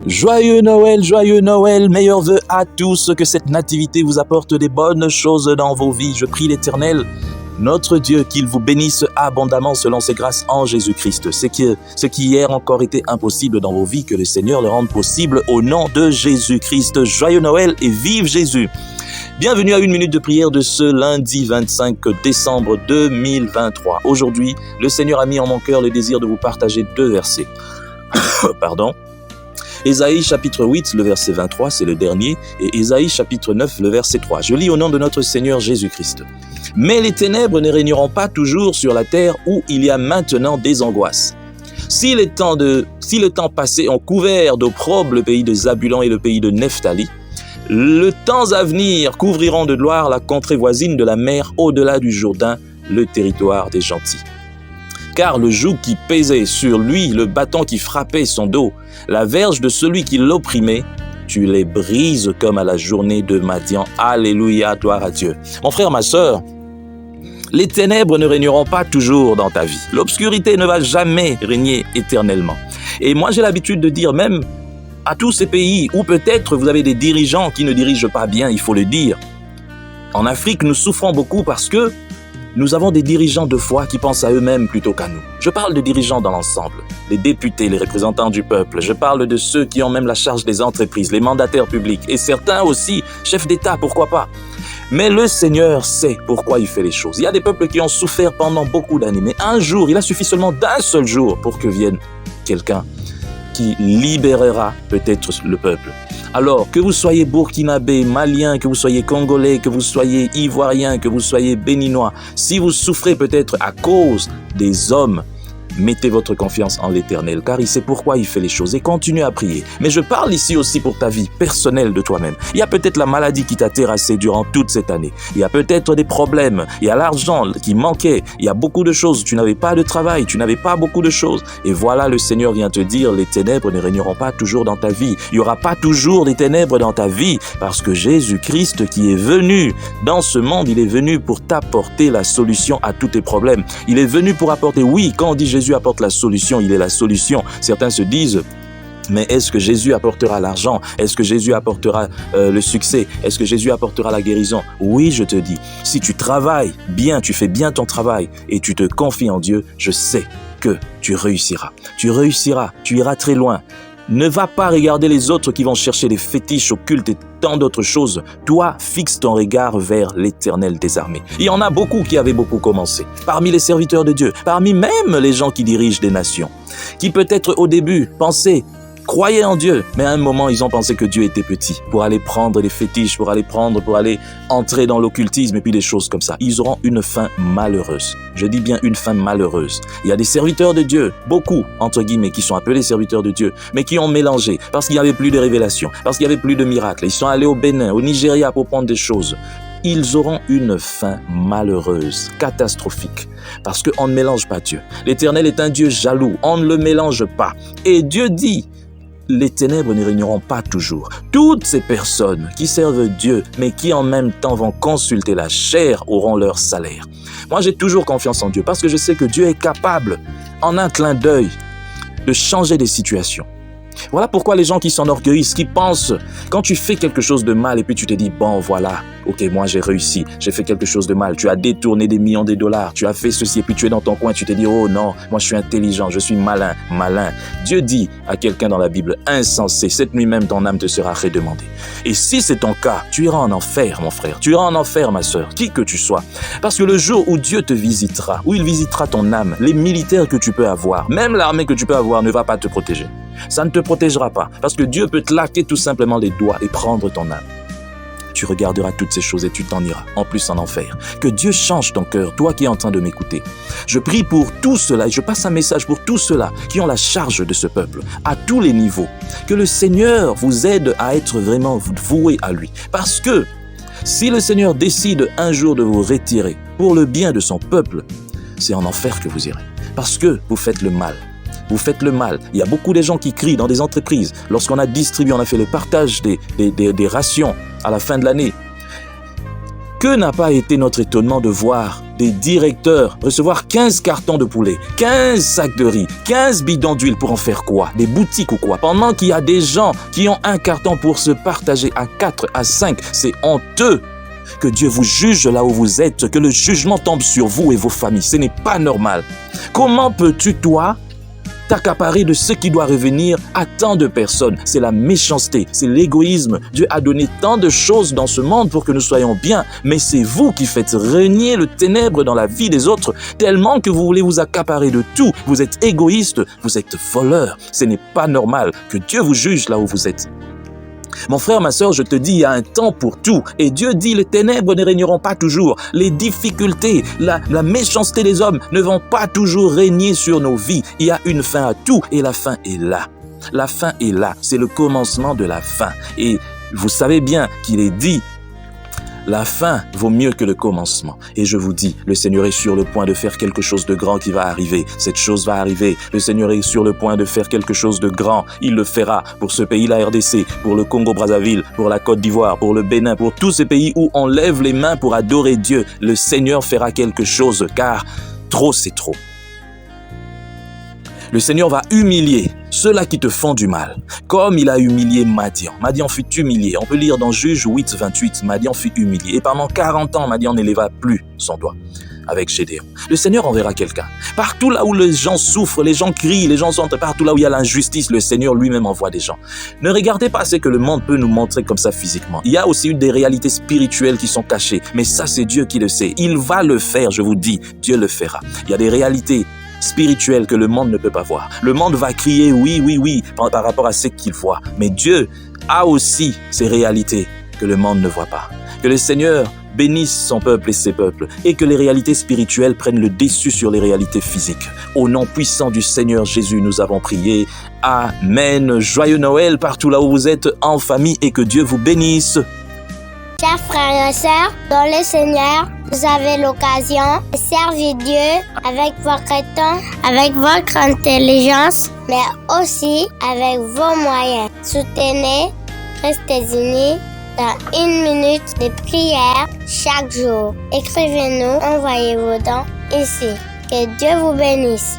Joyeux Noël, meilleurs vœux à tous, que cette nativité vous apporte des bonnes choses dans vos vies. Je prie l'Éternel, notre Dieu, qu'il vous bénisse abondamment selon ses grâces en Jésus-Christ. Ce qui hier encore était impossible dans vos vies, que le Seigneur le rende possible au nom de Jésus-Christ. Joyeux Noël et vive Jésus! Bienvenue à une minute de prière de ce lundi 25 décembre 2023. Aujourd'hui, le Seigneur a mis en mon cœur le désir de vous partager 2 versets. Ésaïe chapitre 8, le verset 23, c'est le dernier, et Ésaïe chapitre 9, le verset 3. Je lis au nom de notre Seigneur Jésus-Christ. « Mais les ténèbres ne régneront pas toujours sur la terre où il y a maintenant des angoisses. Si le temps passé ont couvert d'opprobre le pays de Zabulon et le pays de Nephtali, le temps à venir couvriront de gloire la contrée voisine de la mer au-delà du Jourdain, le territoire des gentils. Car le joug qui pesait sur lui, le bâton qui frappait son dos, la verge de celui qui l'opprimait, tu les brises comme à la journée de Madian. Alléluia, gloire à Dieu. » Mon frère, ma sœur, les ténèbres ne régneront pas toujours dans ta vie. L'obscurité ne va jamais régner éternellement. Et moi, j'ai l'habitude de dire même à tous ces pays où peut-être vous avez des dirigeants qui ne dirigent pas bien, il faut le dire. En Afrique, nous souffrons beaucoup parce que nous avons des dirigeants de foi qui pensent à eux-mêmes plutôt qu'à nous. Je parle de dirigeants dans l'ensemble, les députés, les représentants du peuple. Je parle de ceux qui ont même la charge des entreprises, les mandataires publics et certains aussi, chefs d'État, pourquoi pas. Mais le Seigneur sait pourquoi il fait les choses. Il y a des peuples qui ont souffert pendant beaucoup d'années, mais un jour, il a suffi seulement d'un seul jour pour que vienne quelqu'un qui libérera peut-être le peuple. Alors, que vous soyez burkinabé, malien, que vous soyez congolais, que vous soyez ivoirien, que vous soyez béninois, si vous souffrez peut-être à cause des hommes, mettez votre confiance en l'Éternel, car il sait pourquoi il fait les choses et continuez à prier. Mais je parle ici aussi pour ta vie personnelle de toi-même. Il y a peut-être la maladie qui t'a terrassé durant toute cette année. Il y a peut-être des problèmes. Il y a l'argent qui manquait. Il y a beaucoup de choses. Tu n'avais pas de travail. Tu n'avais pas beaucoup de choses. Et voilà, le Seigneur vient te dire, les ténèbres ne régneront pas toujours dans ta vie. Il n'y aura pas toujours des ténèbres dans ta vie parce que Jésus-Christ qui est venu dans ce monde, il est venu pour t'apporter la solution à tous tes problèmes. Il est venu pour apporter, oui, quand on dit Jésus apporte la solution, il est la solution. Certains se disent, mais est-ce que Jésus apportera l'argent? Est-ce que Jésus apportera le succès? Est-ce que Jésus apportera la guérison? Oui, je te dis, si tu travailles bien, tu fais bien ton travail et tu te confies en Dieu, je sais que tu réussiras. Tu réussiras, tu iras très loin. Ne va pas regarder les autres qui vont chercher des fétiches occultes et tant d'autres choses. Toi, fixe ton regard vers l'Éternel des armées. Il y en a beaucoup qui avaient beaucoup commencé. Parmi les serviteurs de Dieu, parmi même les gens qui dirigent des nations, qui peut-être au début pensaient, croyaient en Dieu, mais à un moment, ils ont pensé que Dieu était petit pour aller prendre les fétiches, pour aller entrer dans l'occultisme et puis des choses comme ça. Ils auront une fin malheureuse. Je dis bien une fin malheureuse. Il y a des serviteurs de Dieu, beaucoup, entre guillemets, qui sont appelés serviteurs de Dieu, mais qui ont mélangé parce qu'il n'y avait plus de révélations, parce qu'il n'y avait plus de miracles. Ils sont allés au Bénin, au Nigeria pour prendre des choses. Ils auront une fin malheureuse, catastrophique, parce qu'on ne mélange pas Dieu. L'Éternel est un Dieu jaloux, on ne le mélange pas. Et Dieu dit, les ténèbres ne régneront pas toujours. Toutes ces personnes qui servent Dieu, mais qui en même temps vont consulter la chair, auront leur salaire. Moi, j'ai toujours confiance en Dieu parce que je sais que Dieu est capable, en un clin d'œil, de changer des situations. Voilà pourquoi les gens qui s'enorgueillissent, qui pensent, quand tu fais quelque chose de mal et puis tu te dis, bon voilà, ok, moi j'ai réussi, j'ai fait quelque chose de mal, tu as détourné des millions de dollars, tu as fait ceci et puis tu es dans ton coin, tu te dis, oh non, moi je suis intelligent, je suis malin. Dieu dit à quelqu'un dans la Bible, insensé, cette nuit même ton âme te sera redemandée. Et si c'est ton cas, tu iras en enfer, mon frère, tu iras en enfer, ma sœur, qui que tu sois. Parce que le jour où Dieu te visitera, où il visitera ton âme, les militaires que tu peux avoir, même l'armée que tu peux avoir ne va pas te protéger. Ça ne te protégera pas, parce que Dieu peut te laquer tout simplement les doigts et prendre ton âme. Tu regarderas toutes ces choses et tu t'en iras, en plus en enfer. Que Dieu change ton cœur, toi qui es en train de m'écouter. Je prie pour tout cela et je passe un message pour tous ceux-là qui ont la charge de ce peuple, à tous les niveaux. Que le Seigneur vous aide à être vraiment voué à lui. Parce que si le Seigneur décide un jour de vous retirer pour le bien de son peuple, c'est en enfer que vous irez. Parce que vous faites le mal. Vous faites le mal. Il y a beaucoup de gens qui crient dans des entreprises. Lorsqu'on a distribué, on a fait le partage des rations à la fin de l'année. Que n'a pas été notre étonnement de voir des directeurs recevoir 15 cartons de poulet, 15 sacs de riz, 15 bidons d'huile pour en faire quoi? Des boutiques ou quoi? Pendant qu'il y a des gens qui ont un carton pour se partager à 4, à 5, c'est honteux. Que Dieu vous juge là où vous êtes, que le jugement tombe sur vous et vos familles. Ce n'est pas normal. Comment peux-tu, toi, t'accaparer de ce qui doit revenir à tant de personnes? C'est la méchanceté, c'est l'égoïsme. Dieu a donné tant de choses dans ce monde pour que nous soyons bien, mais c'est vous qui faites régner le ténèbre dans la vie des autres, tellement que vous voulez vous accaparer de tout. Vous êtes égoïste, vous êtes voleur. Ce n'est pas normal. Que Dieu vous juge là où vous êtes. Mon frère, ma sœur, je te dis, il y a un temps pour tout. Et Dieu dit, les ténèbres ne régneront pas toujours. Les difficultés, la méchanceté des hommes ne vont pas toujours régner sur nos vies. Il y a une fin à tout et la fin est là. La fin est là. C'est le commencement de la fin. Et vous savez bien qu'il est dit, la fin vaut mieux que le commencement. Et je vous dis, le Seigneur est sur le point de faire quelque chose de grand qui va arriver. Cette chose va arriver. Le Seigneur est sur le point de faire quelque chose de grand. Il le fera pour ce pays, la RDC, pour le Congo-Brazzaville, pour la Côte d'Ivoire, pour le Bénin, pour tous ces pays où on lève les mains pour adorer Dieu. Le Seigneur fera quelque chose, car trop c'est trop. Le Seigneur va humilier ceux-là qui te font du mal, comme il a humilié Madian. Madian fut humilié. On peut lire dans Juge 8, 28, Madian fut humilié. Et pendant 40 ans, Madian n'éleva plus son doigt avec Gédéon. Le Seigneur enverra quelqu'un. Partout là où les gens souffrent, les gens crient, les gens sont partout là où il y a l'injustice, le Seigneur lui-même envoie des gens. Ne regardez pas ce que le monde peut nous montrer comme ça physiquement. Il y a aussi des réalités spirituelles qui sont cachées. Mais ça, c'est Dieu qui le sait. Il va le faire, je vous dis. Dieu le fera. Il y a des réalités spirituel que le monde ne peut pas voir. Le monde va crier oui, oui, oui par rapport à ce qu'il voit. Mais Dieu a aussi ces réalités que le monde ne voit pas. Que le Seigneur bénisse son peuple et ses peuples et que les réalités spirituelles prennent le dessus sur les réalités physiques. Au nom puissant du Seigneur Jésus, nous avons prié. Amen. Joyeux Noël partout là où vous êtes en famille et que Dieu vous bénisse. Chers frères et sœurs, dans le Seigneur, vous avez l'occasion de servir Dieu avec votre temps, avec votre intelligence, mais aussi avec vos moyens. Soutenez, restez unis dans 1 minute de prière chaque jour. Écrivez-nous, envoyez vos dons ici. Que Dieu vous bénisse.